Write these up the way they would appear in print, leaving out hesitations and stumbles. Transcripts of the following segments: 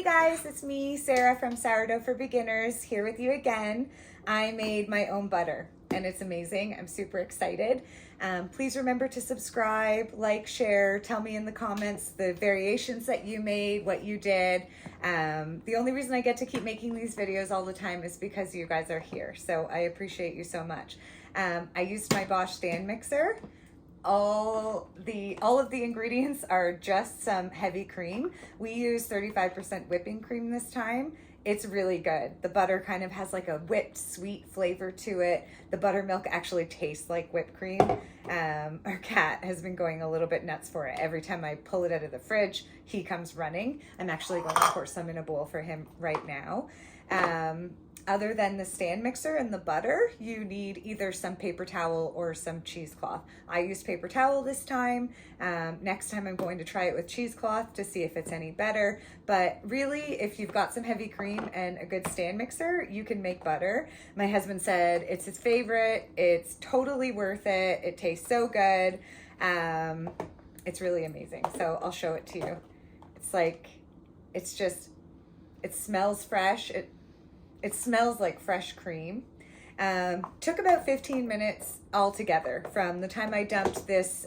Hey guys, it's me, Sarah from Sourdough for Beginners, here with you again. I made my own butter and it's amazing. I'm super excited. Please remember to subscribe, like, share, tell me in the comments the variations that you made, what you did. The only reason I get to keep making these videos all the time is because you guys are here, so I appreciate you so much. I used my Bosch stand mixer. All of the ingredients are just some heavy cream. We use 35% whipping cream this time. It's really good. The butter kind of has like a whipped sweet flavor to it. The buttermilk actually tastes like whipped cream. Our cat has been going a little bit nuts for it. Every time I pull it out of the fridge, he comes running. I'm actually going to pour some in a bowl for him right now. Other than the stand mixer and the butter, you need either some paper towel or some cheesecloth. I used paper towel this time. Next time I'm going to try it with cheesecloth to see if it's any better. But really, if you've got some heavy cream and a good stand mixer, you can make butter. My husband said it's his favorite. It's totally worth it. It tastes so good. It's really amazing. So I'll show it to you. It smells fresh. It smells like fresh cream. Took about 15 minutes altogether from the time I dumped this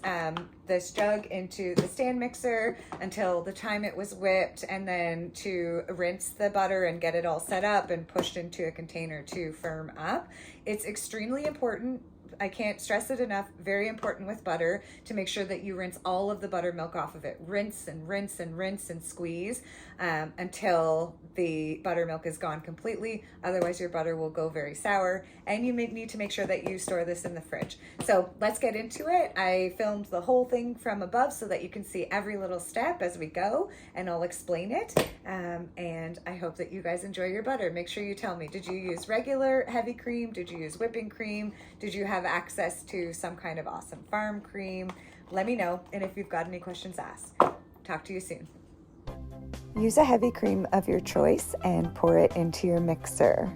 jug into the stand mixer until the time it was whipped, and then to rinse the butter and get it all set up and pushed into a container to firm up. It's extremely important. I can't stress it enough, very important with butter, to make sure that you rinse all of the buttermilk off of it. Rinse and rinse and rinse and squeeze until the buttermilk is gone completely. Otherwise your butter will go very sour, and you may need to make sure that you store this in the fridge. So let's get into it. I filmed the whole thing from above so that you can see every little step as we go, and I'll explain it. And I hope that you guys enjoy your butter. Make sure you tell me, did you use regular heavy cream? Did you use whipping cream? Did you have access to some kind of awesome farm cream? Let me know, and if you've got any questions, ask. Talk to you soon. Use a heavy cream of your choice and pour it into your mixer.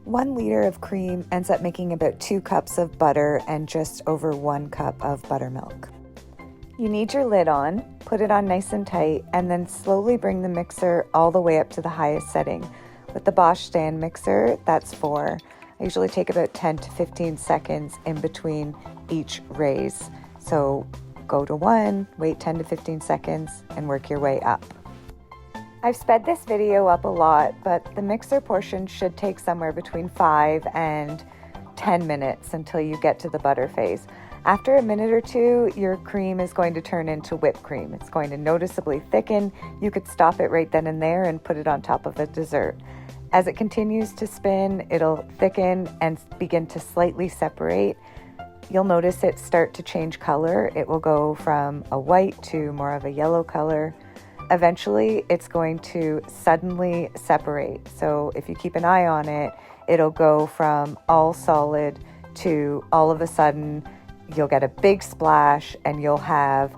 1 liter of cream ends up making about 2 cups of butter and just over 1 cup of buttermilk. You need your lid on, put it on nice and tight, and then slowly bring the mixer all the way up to the highest setting. With the Bosch stand mixer, that's 4. I usually take about 10 to 15 seconds in between each raise. So go to 1, wait 10 to 15 seconds, and work your way up. I've sped this video up a lot, but the mixer portion should take somewhere between 5 and 10 minutes until you get to the butter phase. After a minute or two, your cream is going to turn into whipped cream. It's going to noticeably thicken. You could stop it right then and there and put it on top of the dessert. As it continues to spin, it'll thicken and begin to slightly separate. You'll notice it start to change color. It will go from a white to more of a yellow color. Eventually, it's going to suddenly separate. So if you keep an eye on it, it'll go from all solid to all of a sudden, you'll get a big splash and you'll have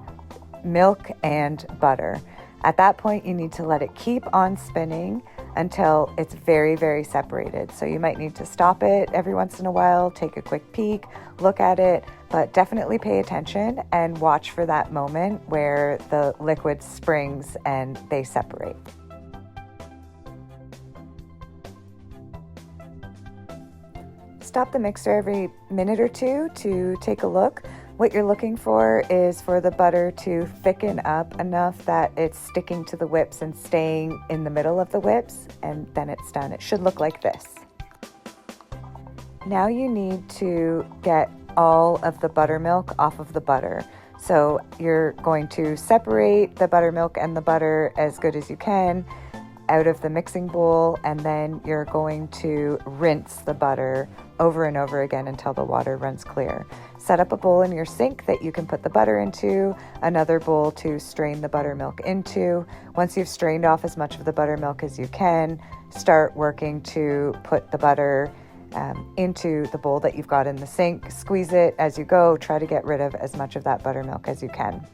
milk and butter. At that point, you need to let it keep on spinning until it's very, very separated. So you might need to stop it every once in a while, take a quick peek, look at it, but definitely pay attention and watch for that moment where the liquid springs and they separate. Stop the mixer every minute or two to take a look. What you're looking for is for the butter to thicken up enough that it's sticking to the whips and staying in the middle of the whips, and then it's done. It should look like this. Now you need to get all of the buttermilk off of the butter. So you're going to separate the buttermilk and the butter as good as you can out of the mixing bowl, and then you're going to rinse the butter over and over again until the water runs clear. Set up a bowl in your sink that you can put the butter into, another bowl to strain the buttermilk into. Once you've strained off as much of the buttermilk as you can, start working to put the butter into the bowl that you've got in the sink. Squeeze it as you go. Try to get rid of as much of that buttermilk as you can.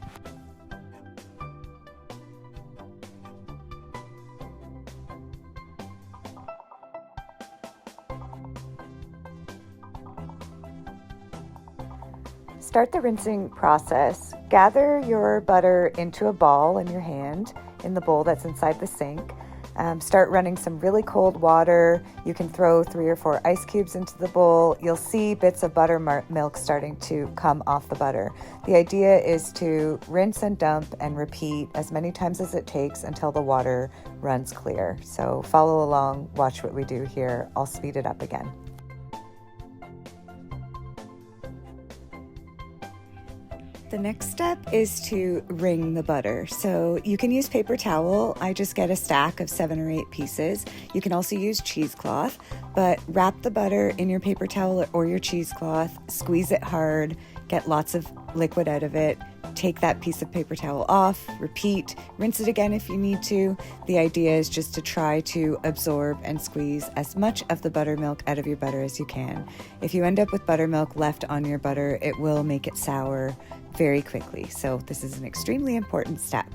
Start the rinsing process. Gather your butter into a ball in your hand in the bowl that's inside the sink. Start running some really cold water. You can throw 3 or 4 ice cubes into the bowl. You'll see bits of buttermilk starting to come off the butter. The idea is to rinse and dump and repeat as many times as it takes until the water runs clear. So follow along, watch what we do here. I'll speed it up again. The next step is to wring the butter. So you can use paper towel. I just get a stack of 7 or 8 pieces. You can also use cheesecloth, but wrap the butter in your paper towel or your cheesecloth, squeeze it hard, get lots of liquid out of it, take that piece of paper towel off, repeat, rinse it again if you need to. The idea is just to try to absorb and squeeze as much of the buttermilk out of your butter as you can. If you end up with buttermilk left on your butter, it will make it sour very quickly. So this is an extremely important step.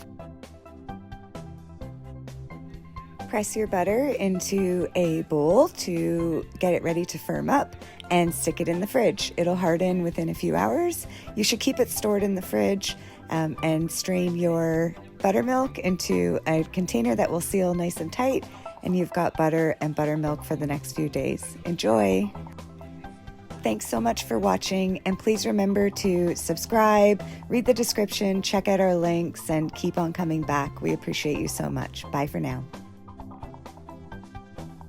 Press your butter into a bowl to get it ready to firm up and stick it in the fridge. It'll harden within a few hours. You should keep it stored in the fridge and strain your buttermilk into a container that will seal nice and tight, and you've got butter and buttermilk for the next few days. Enjoy! Thanks so much for watching, and please remember to subscribe, read the description, check out our links, and keep on coming back. We appreciate you so much. Bye for now.